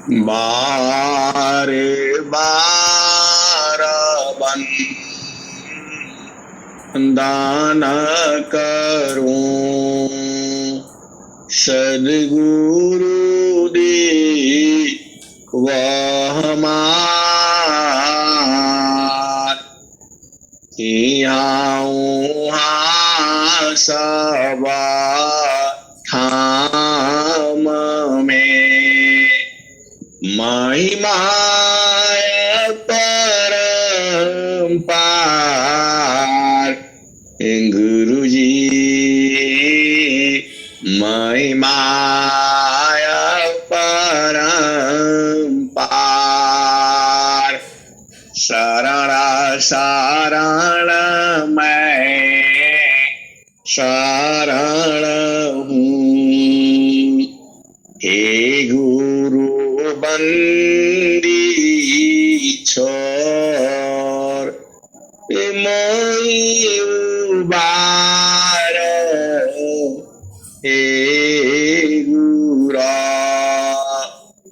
बारे बार दान करूं सद्गुरु दे वह हमार यहाँ सब थाम में महिमाय परम्पार गुरु जी महिमाय परम्पार शरण शरण मैं शरण हूँ हे गुरु बंदी छोर मोई उबार हे गुरा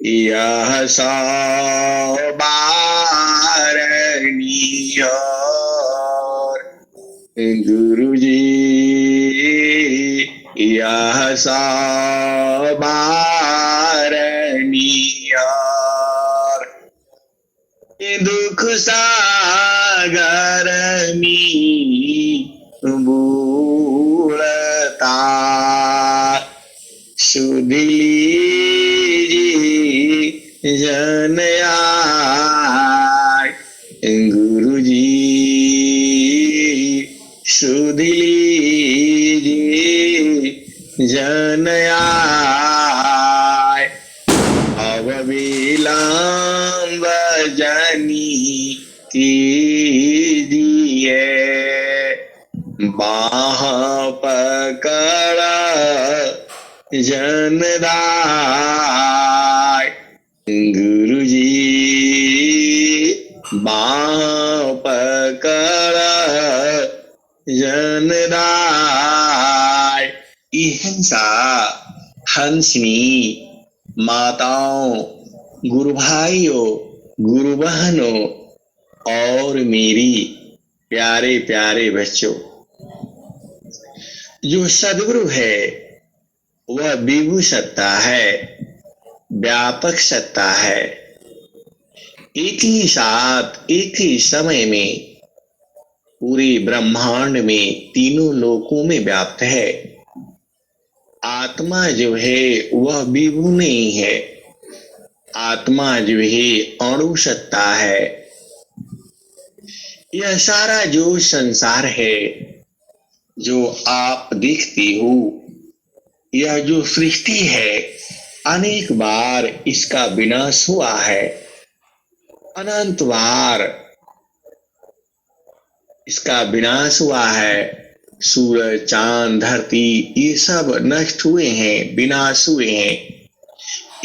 यह सबारणीय गुरु जी यह सबारणीय दुख सागर में बूढ़ता सुध लीजिए जन आए गुरु जी सुध लीजिए जन आए अब विलंब जनी कीजिए बाह पकड़ जनदाय गुरु जी बाह पकड़ जनदाय हिंसा हंसनी माताओं गुरु भाइयों गुरु बहनों और मेरी प्यारे प्यारे बच्चों जो सद्गुरु है वह विभु सत्ता है व्यापक सत्ता है एक ही साथ एक ही समय में पूरे ब्रह्मांड में तीनों लोकों में व्याप्त है आत्मा जो है वह विभु नहीं है आत्मा जो है अणु सत्ता है यह सारा जो संसार है जो आप देखते हो यह जो सृष्टि है अनेक बार इसका विनाश हुआ है अनंत बार इसका विनाश हुआ है सूरज चांद धरती ये सब नष्ट हुए हैं विनाश हुए हैं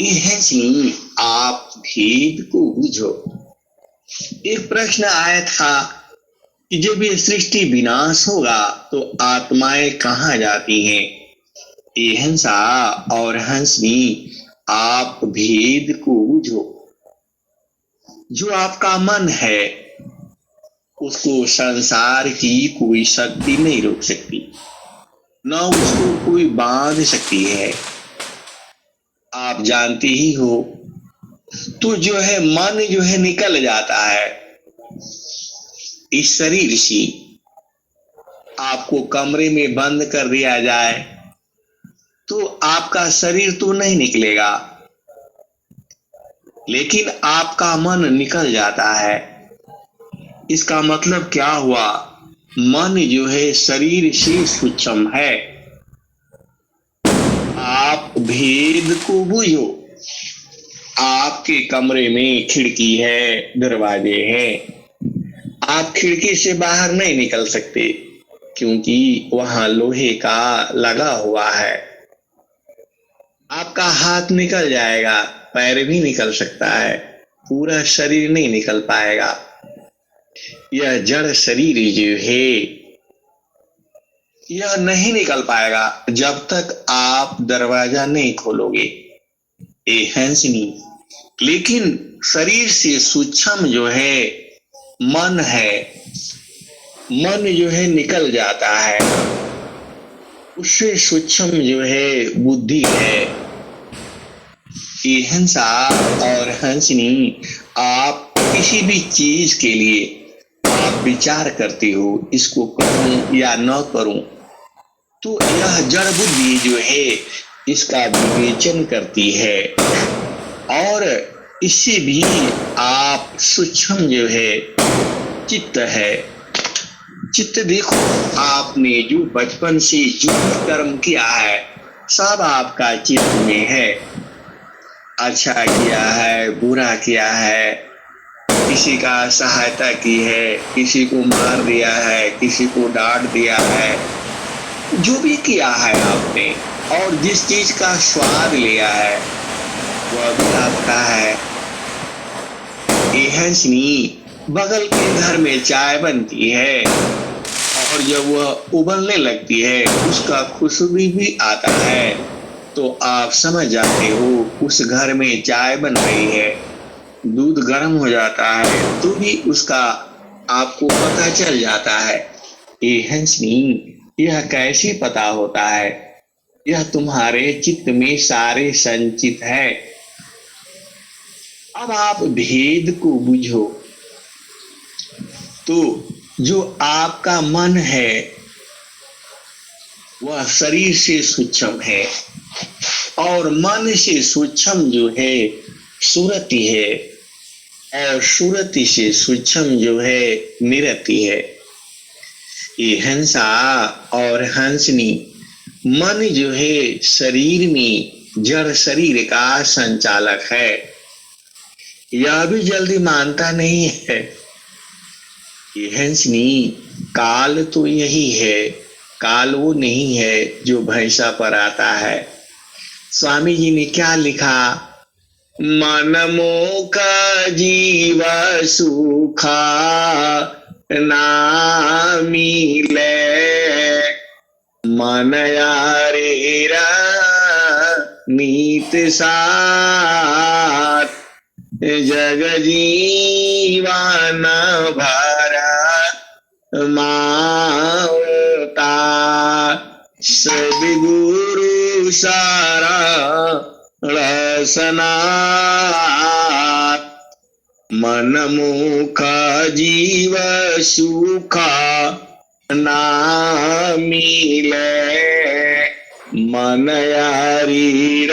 यह आप भेद को बुझो एक प्रश्न आया था कि जब ये सृष्टि विनाश होगा तो आत्माएं कहाँ जाती हैं ये हंसा और हंसनी आप भेद को बुझो जो आपका मन है उसको संसार की कोई शक्ति नहीं रोक सकती न उसको कोई बांध सकती है आप जानते ही हो तो जो है मन जो है निकल जाता है इस शरीर से आपको कमरे में बंद कर दिया जाए तो आपका शरीर तो नहीं निकलेगा लेकिन आपका मन निकल जाता है इसका मतलब क्या हुआ मन जो है शरीर से सूक्ष्म है आप भेद को बुझो आपके कमरे में खिड़की है दरवाजे हैं आप खिड़की से बाहर नहीं निकल सकते क्योंकि वहां लोहे का लगा हुआ है आपका हाथ निकल जाएगा पैर भी निकल सकता है पूरा शरीर नहीं निकल पाएगा यह जड़ शरीर जो है यह नहीं निकल पाएगा जब तक आप दरवाजा नहीं खोलोगे ए हंसनी लेकिन शरीर से सूक्ष्म जो है मन है, मन जो है निकल जाता है, उससे सूक्ष्म जो है बुद्धि है। ये हंसा और हंसनी, आप किसी भी चीज के लिए आप विचार करते हो, इसको करूं या न करूं, तो यह जड़ बुद्धि जो है इसका विवेचन करती है और इससे भी आप सूक्ष्म जो है चित्त है। चित्त देखो, आपने जो बचपन से जो भी कर्म किया है सब आपका चित्त में है। अच्छा किया है, बुरा किया है, किसी का सहायता की है, किसी को मार दिया है, किसी को डांट दिया है, जो भी किया है आपने और जिस चीज का स्वाद लिया है वह भी आपका है। ये हंसनी, बगल के घर में चाय बनती है और जब वह उबलने लगती है उसका खुशबू भी आता है, तो आप समझ जाते हो उस घर में चाय बन रही है। दूध गर्म हो जाता है तो भी उसका आपको पता चल जाता है। ये हंसनी, यह कैसे पता होता है? यह तुम्हारे चित्त में सारे संचित है। अब आप भेद को बुझो, तो जो आपका मन है वह शरीर से सूक्ष्म है और मन से सूक्ष्म जो है सुरति है और सुरति से सूक्ष्म जो है निरति है। ये हंसा और हंसनी, मन जो है शरीर में जड़ शरीर का संचालक है। यह भी जल्दी मानता नहीं है। ये हंसनी, काल तो यही है, काल वो नहीं है जो भैंसा पर आता है। स्वामी जी ने क्या लिखा? मन मोका जीवा सुखा ना मिले, मन यारेरा नीत साथ, जग जीवन भरा मावता, सद्गुरु सारा रसना, मन मुखा जीव सुखा ना मिले, मन यारी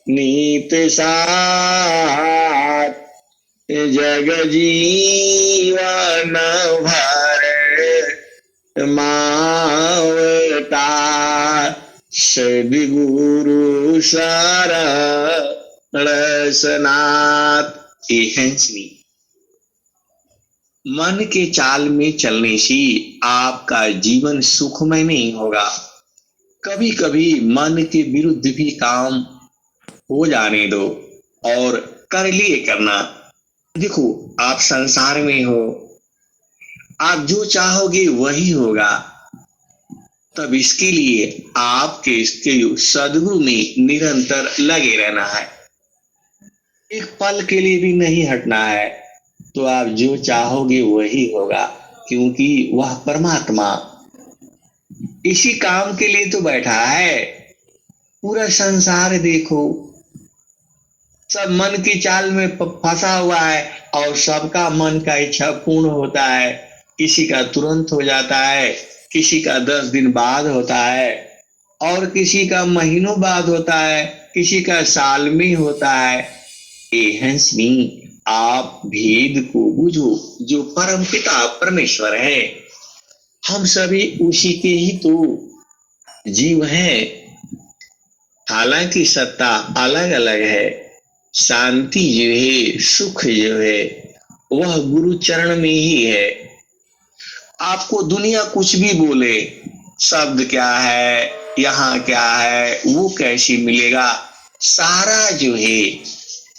नीत साथ, जग जीवन भर मावता, सद्गुरु सारा रसनाथ। ये हंसनी, मन के चाल में चलने से आपका जीवन सुखमय नहीं होगा। कभी कभी मन के विरुद्ध भी काम हो जाने दो और कर लिए करना। देखो, आप संसार में हो, आप जो चाहोगे वही होगा। तब इसके लिए आपके इसके सद्गुरु में निरंतर लगे रहना है, एक पल के लिए भी नहीं हटना है। तो आप जो चाहोगे वही होगा, क्योंकि वह परमात्मा इसी काम के लिए तो बैठा है। पूरा संसार देखो, सब मन की चाल में फंसा हुआ है और सबका मन का इच्छा पूर्ण होता है। किसी का तुरंत हो जाता है, किसी का 10 दिन बाद होता है और किसी का महीनों बाद होता है, किसी का साल में होता है। ये हंसनी, आप भेद को बुझो, जो परम पिता परमेश्वर है, हम सभी उसी के ही तो जीव हैं। हालांकि सत्ता अलग अलग है, शांति जो है, सुख जो है, वह गुरु चरण में ही है। आपको दुनिया कुछ भी बोले, शब्द क्या है, यहाँ क्या है, वो कैसे मिलेगा, सारा जो है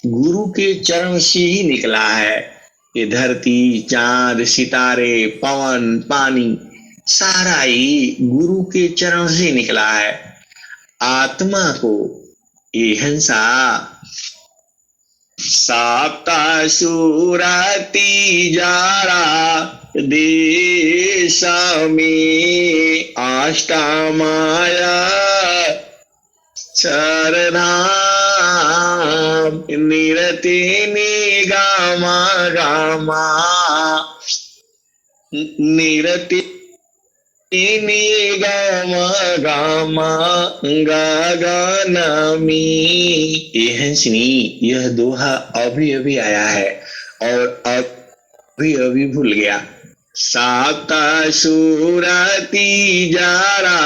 गुरु के चरण से ही निकला है। ये धरती, चांद, सितारे, पवन, पानी, सारा ही गुरु के चरण से निकला है। आत्मा को ये हंसा साप्ता सुरती जारा देशमे अष्टमाया चरधाम निरति निगमा गमा निरति निगमा गमा गगनमी। ये हंसनी, यह दोहा अभी अभी आया है और अभी अभी भूल गया। साता सुरती जारा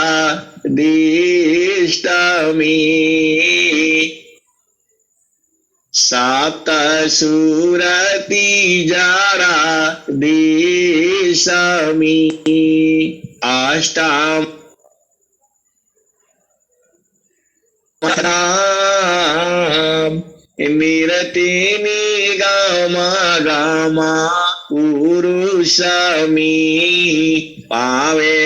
देश में, साता सुरती जारा देश में अष्टम निरति निगमा गमा पुरुषमी पावे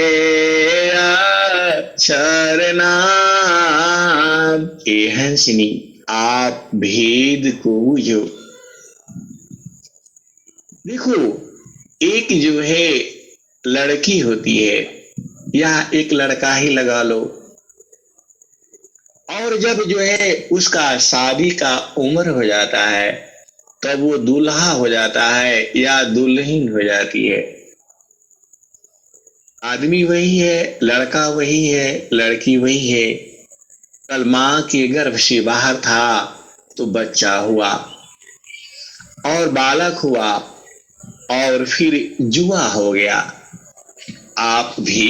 शरणाम। हे हंसनी, आप भेद को बूझो। देखो, एक जो है लड़की होती है या एक लड़का ही लगा लो, और जब जो है उसका शादी का उम्र हो जाता है तब वो दूल्हा हो जाता है या दुल्हन हो जाती है। आदमी वही है, लड़का वही है, लड़की वही है। कल माँ के गर्भ से बाहर था तो बच्चा हुआ और बालक हुआ और फिर जुआ हो गया। आप भी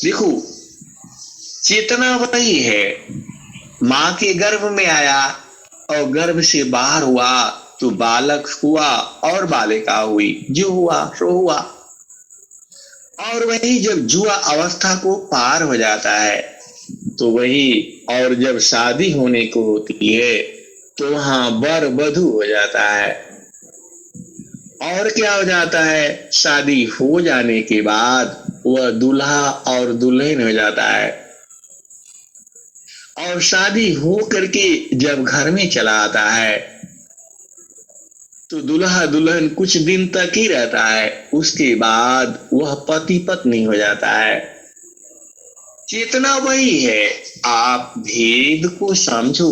देखो, चेतना वही है। माँ के गर्भ में आया और गर्भ से बाहर हुआ तो बालक हुआ और बालिका हुई, जो हुआ सो हुआ। और वही जब जुआ अवस्था को पार हो जाता है तो वही, और जब शादी होने को होती है तो वहां वर वधू हो जाता है। और क्या हो जाता है, शादी हो जाने के बाद वह दूल्हा और दुल्हन हो जाता है। और शादी हो करके जब घर में चला आता है तो दूल्हा दुल्हन कुछ दिन तक ही रहता है, उसके बाद वह पति पत्नी हो जाता है। चेतना वही है, आप भेद को समझो।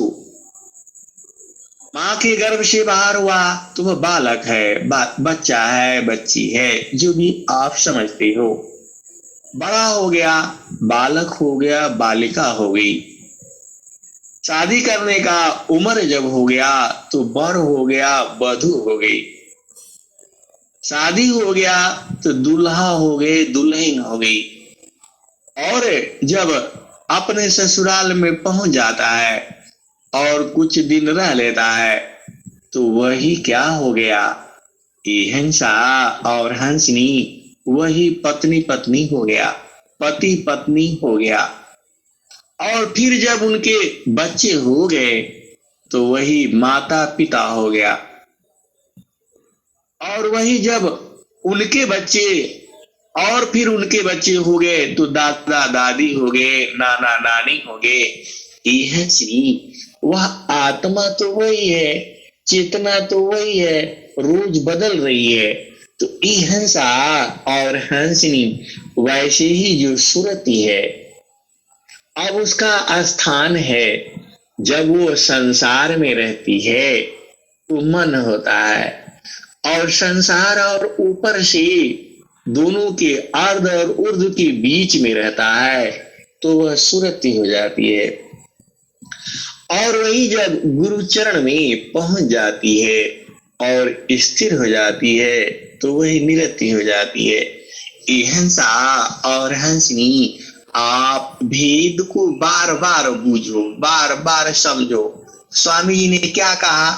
माँ के गर्भ से बाहर हुआ तो वह बालक है, बच्चा है, बच्ची है, जो भी आप समझते हो। बड़ा हो गया, बालक हो गया, बालिका हो गई। शादी करने का उम्र जब हो गया तो वर हो गया, वधू हो गई। शादी हो गया तो दूल्हा हो गए, दुल्हन हो गई। और जब अपने ससुराल में पहुंच जाता है और कुछ दिन रह लेता है तो वही क्या हो गया, ये हंसा और हंसनी, वही पत्नी पत्नी हो गया, पति पत्नी हो गया। और फिर जब उनके बच्चे हो गए तो वही माता पिता हो गया। और वही जब उनके बच्चे और फिर उनके बच्चे हो गए तो दादा दादी हो गए, नाना नानी हो गए। यह श्री, वह आत्मा तो वही है, चेतना तो वही है, रोज बदल रही है। तो ये हंसा और हंसनी वैसे ही जो सुरती है, अब उसका स्थान है जब वो संसार में रहती है तो मन होता है, और संसार और ऊपर से दोनों के अर्ध और ऊर्ध्व के बीच में रहता है तो वह सुरति हो जाती है। और वही जब गुरु चरण में पहुंच जाती है और स्थिर हो जाती है तो वही निरति हो जाती है। ये हंसा और हंसनी, आप भेद को बार बार बूझो, बार बार समझो। स्वामी जी ने क्या कहा,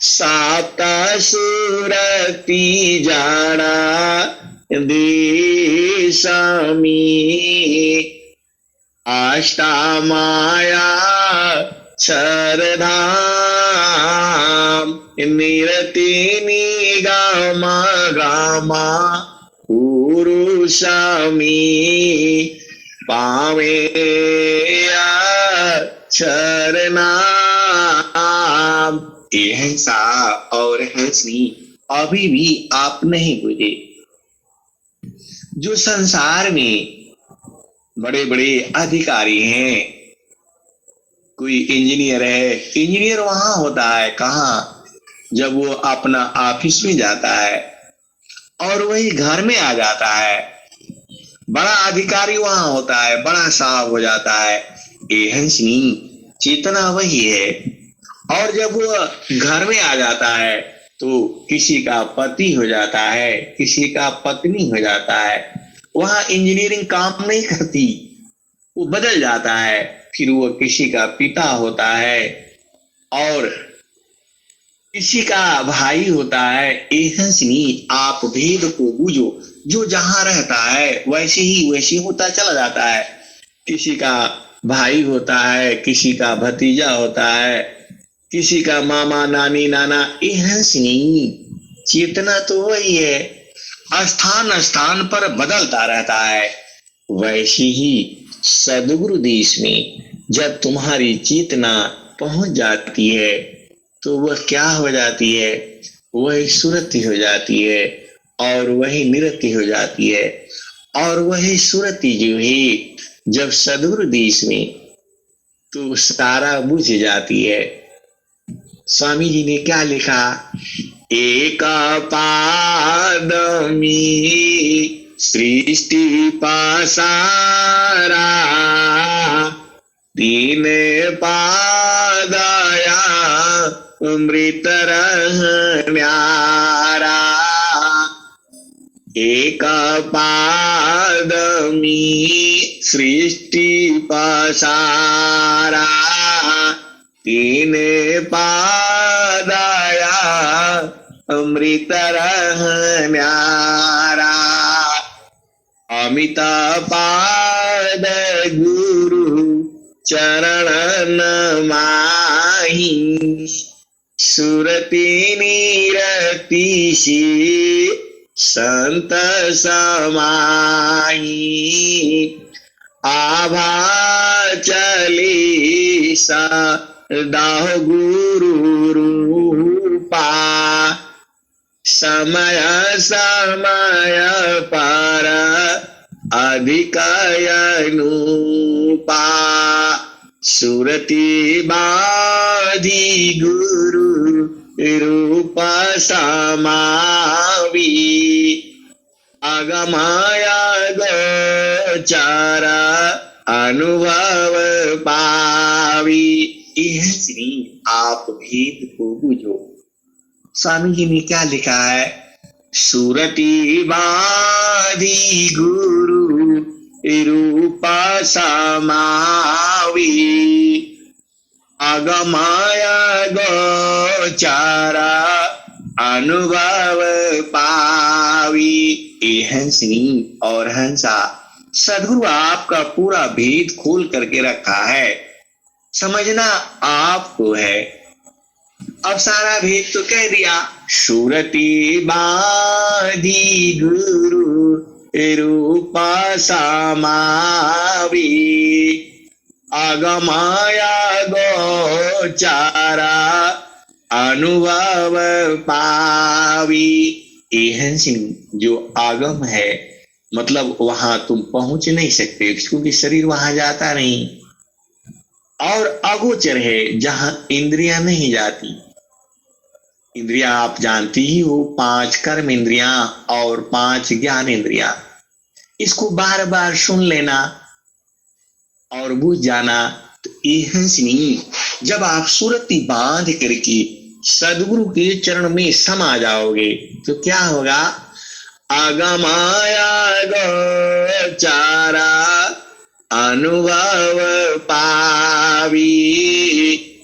साता सुरती जाना देशामी अष्टा माया क्षरधाम निरति निगमा गमा पुरुषमी पावे शरणाम। ये हंसा और हंसनी अभी भी आप नहीं बुझे। जो संसार में बड़े बड़े अधिकारी हैं, कोई इंजीनियर है, इंजीनियर वहां होता है कहाँ, जब वो अपना ऑफिस में जाता है और वही घर में आ जाता है। बड़ा अधिकारी वहां होता है, बड़ा साहब हो जाता है। ये हंसनी चेतना वही है। और जब वो घर में आ जाता है तो किसी का पति हो जाता है, किसी का पत्नी हो जाता है। वहां इंजीनियरिंग काम नहीं करती, वो बदल जाता है। फिर वो किसी का पिता होता है और किसी का भाई होता है। ए हंसनी आप भेद को बूझो। जो जहां रहता है वैसे ही होता चला जाता है। किसी का भाई होता है, किसी का भतीजा होता है, किसी का मामा नानी नाना। ए हंसनी चेतना तो वही है, स्थान स्थान पर बदलता रहता है। वैसे ही सदगुरु देश में जब तुम्हारी चेतना पहुंच जाती है तो वह क्या हो जाती है, वही सुरति हो जाती है और वही निरति हो जाती है। और वही सुरति जो है जब सदगुरु देश में, तो सारा बुझ जाती है। स्वामी जी ने क्या लिखा, एक पाद में सृष्टि पसारा, तीन पादया अमृत न्यारा। एक पाद में सृष्टि पसारा, तीन पादया अमृत न्यारा। अमित पाद गुरु चरण माही, सुरति निरति से संत समाई। आभा चली सदा गुरु रूपा, समय समय पर अधिक अनुपा। सुरति बाधी गुरु रूप समावी, अगमाया गोचर अनुभव पावी। यह श्री आप भेद को बुझो। स्वामी जी ने क्या लिखा है, सुरति बाधी गुरु रूप समावी, अगमाया गोचारा अनुभव पावी। ये हंसनी और हंसा सदगुरु आपका पूरा भेद खोल करके रखा है, समझना आपको है। अब सारा भेद तो कह दिया। सुरति बाधी गुरु रूप समावी, अगमाया गोचारा अनुभव पावी। एहन सिंह जो आगम है, मतलब वहां तुम पहुंच नहीं सकते क्योंकि शरीर वहां जाता नहीं। और अगोचर है जहां इंद्रियां नहीं जाती। इंद्रियां आप जानती ही हो, 5 कर्म इंद्रियां और 5 ज्ञान इंद्रियां। इसको बार बार सुन लेना और बुझ जाना। तो एहंसनी जब आप सुरति बांध करके सदगुरु के चरण में समा जाओगे तो क्या होगा, आगमाया गोचारा अनुभव पावी।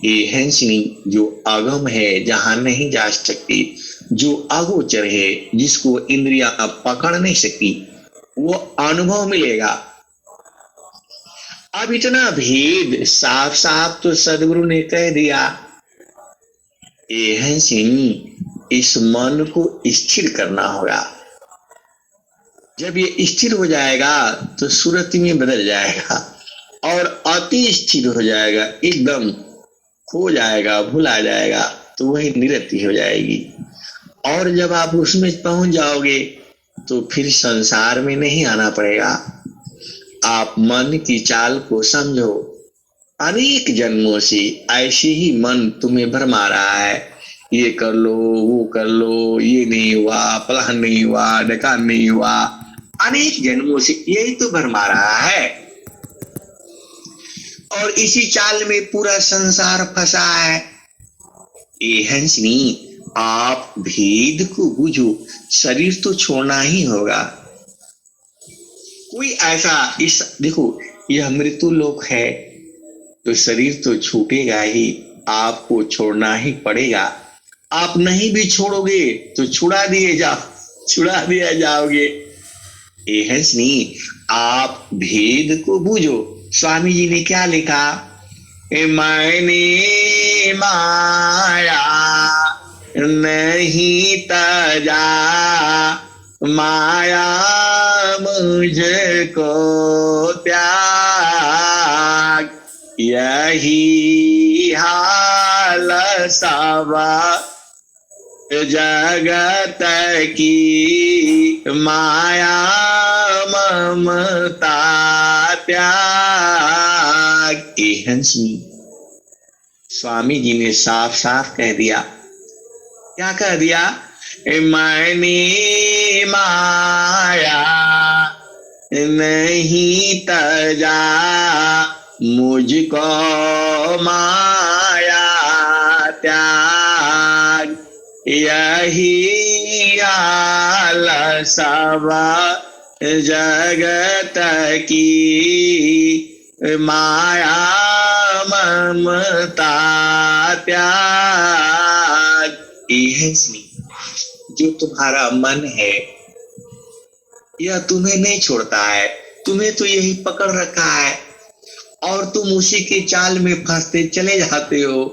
ये हंसनी जो अगम है, जहां नहीं जा सकती, जो अगोचर है, जिसको इंद्रियां पकड़ नहीं सकती, वो अनुभव मिलेगा। अब इतना भेद साफ साफ तो सदगुरु ने कह दिया। ये हंसनी इस मन को स्थिर करना होगा। जब ये स्थिर हो जाएगा तो सुरति में बदल जाएगा और अति स्थिर हो जाएगा, एकदम खो जाएगा, भुला जाएगा। तो वही निरति हो जाएगी। और जब आप उसमें पहुंच जाओगे तो फिर संसार में नहीं आना पड़ेगा। आप मन की चाल को समझो। अनेक जन्मों से ऐसे ही मन तुम्हें भरमा रहा है, ये कर लो, वो कर लो, ये नहीं हुआ, फलान नहीं हुआ, ढकान नहीं हुआ। अनेक जन्मों से यही तो भरमा रहा है और इसी चाल में पूरा संसार फंसा है। ये हंसनी, आप भेद को बुझो, शरीर तो छोड़ना ही होगा। कोई ऐसा इस देखो, यह मृत्यु लोक है तो शरीर तो छूटेगा ही, आपको छोड़ना ही पड़ेगा। आप नहीं भी छोड़ोगे तो छुड़ा दिया जाओगे। ये हंसनी, आप भेद को बूझो। स्वामी जी ने क्या लिखा? मैंने माया नहीं तजा, माया मुझको त्याग, यही हाल सब जगत की, माया ममता त्याग। हंसनी, स्वामी जी ने साफ साफ कह दिया। क्या कह दिया? मैंने माया नहीं तजा, मुझको माया त्याग, यही हाल सब जगत की, माया ममता त्याग। हंसनी, जो तुम्हारा मन है यह तुम्हें नहीं छोड़ता है, तुम्हें तो यही पकड़ रखा है और तुम उसी के चाल में फंसते चले जाते हो।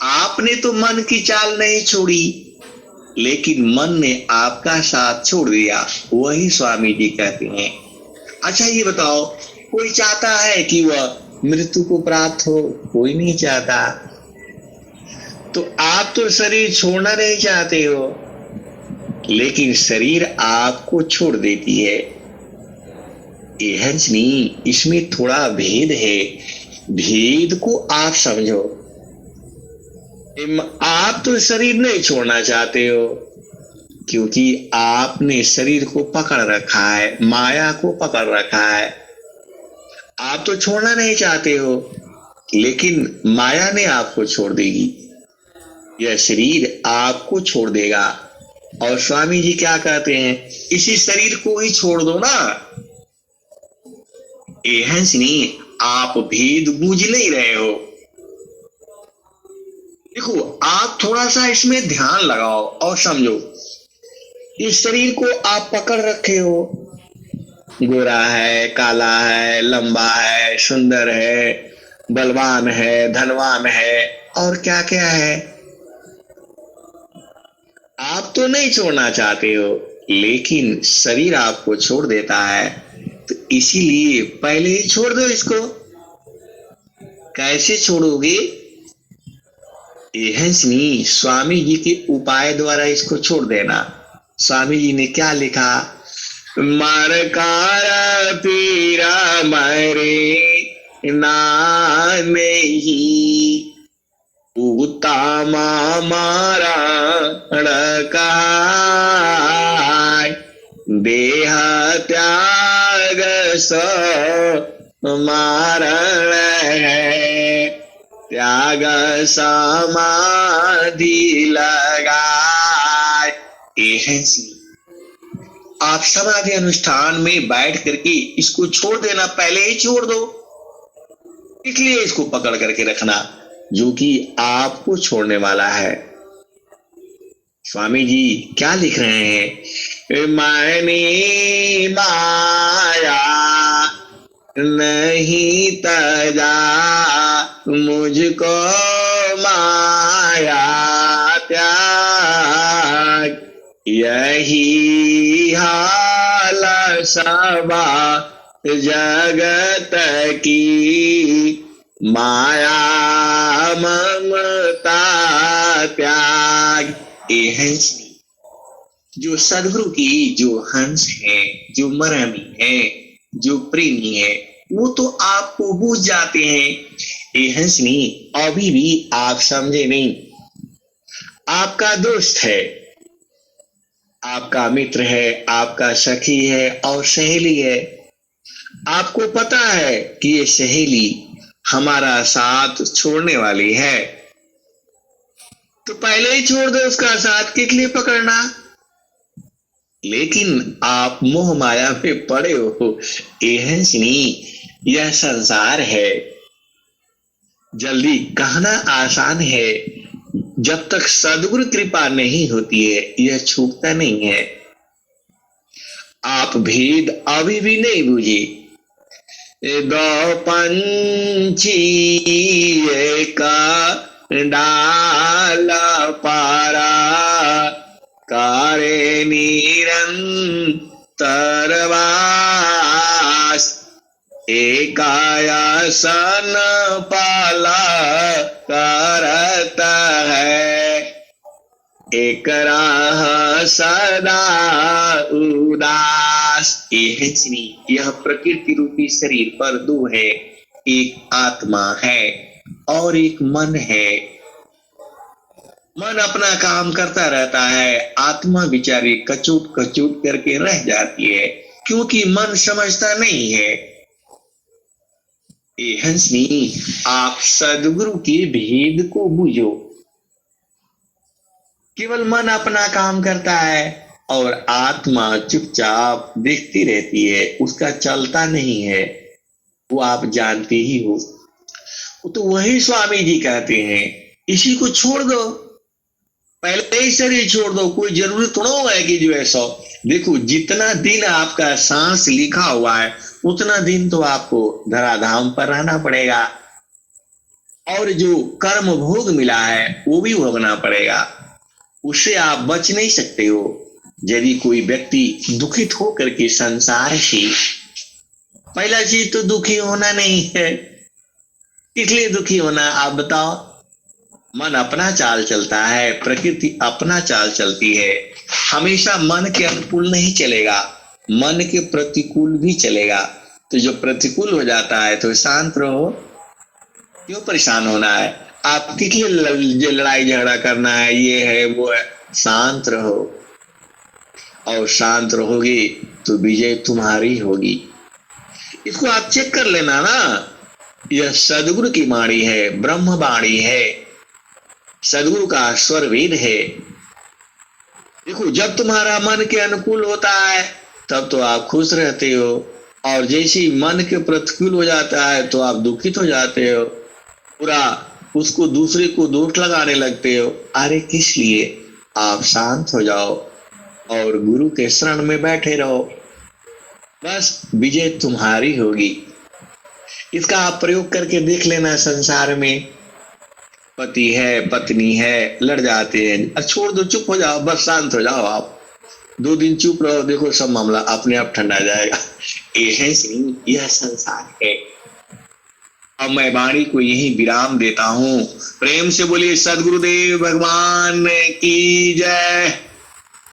आपने तो मन की चाल नहीं छोड़ी, लेकिन मन ने आपका साथ छोड़ दिया। वही स्वामी जी कहते हैं। अच्छा ये बताओ, कोई चाहता है कि वह मृत्यु को प्राप्त हो? कोई नहीं चाहता। तो आप तो शरीर छोड़ना नहीं चाहते हो, लेकिन शरीर आपको छोड़ देती है। ये हंसनी, इसमें थोड़ा भेद है, भेद को आप समझो। आप तो शरीर नहीं छोड़ना चाहते हो क्योंकि आपने शरीर को पकड़ रखा है, माया को पकड़ रखा है। आप तो छोड़ना नहीं चाहते हो, लेकिन माया ने आपको छोड़ देगी। यह शरीर आपको छोड़ देगा। और स्वामी जी क्या कहते हैं? इसी शरीर को ही छोड़ दो ना। ये हंसनी, आप भेद बूझ नहीं रहे हो। देखो, आप थोड़ा सा इसमें ध्यान लगाओ और समझो। इस शरीर को आप पकड़ रखे हो, गोरा है, काला है, लंबा है, सुंदर है, बलवान है, धनवान है और क्या क्या है। आप तो नहीं छोड़ना चाहते हो, लेकिन शरीर आपको छोड़ देता है। तो इसीलिए पहले ही छोड़ दो इसको। कैसे छोड़ोगे? ये हंसनी, स्वामी जी के उपाय द्वारा इसको छोड़ देना। स्वामी जी ने क्या लिखा? मरकार पीरा मरे ना नहीं, उतामा मारा ड़काय, देह त्याग सो मारण है, त्याग समाधि लगाए। आप समाधि अनुष्ठान में बैठ करके इसको छोड़ देना, पहले ही छोड़ दो। इसलिए इसको पकड़ करके रखना जो कि आपको छोड़ने वाला है। स्वामी जी क्या लिख रहे हैं? मैंने माया नहीं तजा, मुझको माया त्याग, यही हाल सबा जगत की, माया ममता त्याग। ये हंस जो सदगुरु की जो हंस है, जो मरमी है, जो प्रेमी है, वो तो आपको बूझ जाते हैं। ये हंसनी अभी भी आप समझे नहीं। आपका दोस्त है, आपका मित्र है, आपका सखी है और सहेली है। आपको पता है कि ये सहेली हमारा साथ छोड़ने वाली है, तो पहले ही छोड़ दो उसका साथ, किस लिए पकड़ना। लेकिन आप मोह माया में पड़े हो। ये हंसनी, यह संसार है, जल्दी कहना आसान है, जब तक सदगुरु कृपा नहीं होती है यह छूटता नहीं है। आप भेद अभी भी नहीं बुझे। दो पंछी का डाला पारा, कारे निरंतर वास, एकायासन पाला करता है, एक राह सदा उदास। यह प्रकृति रूपी शरीर पर दो है, एक आत्मा है और एक मन है। मन अपना काम करता रहता है, आत्मा बिचारी कचूट कचूट करके रह जाती है, क्योंकि मन समझता नहीं है। ये हंसनी, आप सदगुरु के भेद को बुझो। केवल मन अपना काम करता है और आत्मा चुपचाप देखती रहती है, उसका चलता नहीं है, वो आप जानते ही हो। तो वही स्वामी जी कहते हैं, इसी को छोड़ दो, पहले ही शरीर छोड़ दो। कोई जरूरी थोड़ा है कि जो ऐसा देखो, जितना दिन आपका सांस लिखा हुआ है उतना दिन तो आपको धराधाम पर रहना पड़ेगा, और जो कर्म भोग मिला है वो भी भोगना पड़ेगा, उससे आप बच नहीं सकते हो। यदि कोई व्यक्ति दुखित हो करके संसार से, पहला चीज तो दुखी होना नहीं है। इसलिए दुखी होना, आप बताओ। मन अपना चाल चलता है, प्रकृति अपना चाल चलती है, हमेशा मन के अनुकूल नहीं चलेगा, मन के प्रतिकूल भी चलेगा। तो जो प्रतिकूल हो जाता है तो शांत रहो, क्यों परेशान होना है। आप किस लिए लड़ाई झगड़ा करना है, ये है वो है। शांत रहो, और शांत रहोगे तो विजय तुम्हारी होगी। इसको आप चेक कर लेना ना, यह सदगुरु की वाणी है, ब्रह्म वाणी है, सदगुरु का स्वर वेद है। देखो, जब तुम्हारा मन के अनुकूल होता है तब तो आप खुश रहते हो, और जैसे ही मन के प्रतिकूल हो जाता है तो आप दुखित हो जाते हो, पूरा उसको दूसरे को दोष लगाने लगते हो। अरे किस लिए, आप शांत हो जाओ और गुरु के शरण में बैठे रहो, बस विजय तुम्हारी होगी। इसका आप प्रयोग करके देख लेना। संसार में पति है, पत्नी है, लड़ जाते हैं, छोड़ दो, चुप हो जाओ, बस शांत हो जाओ। आप 2 दिन चुप रहो, देखो सब मामला अपने आप ठंडा जाएगा। यह संसार है। अब मैं वाणी को यही विराम देता हूँ। प्रेम से बोलिए सदगुरुदेव भगवान की जय।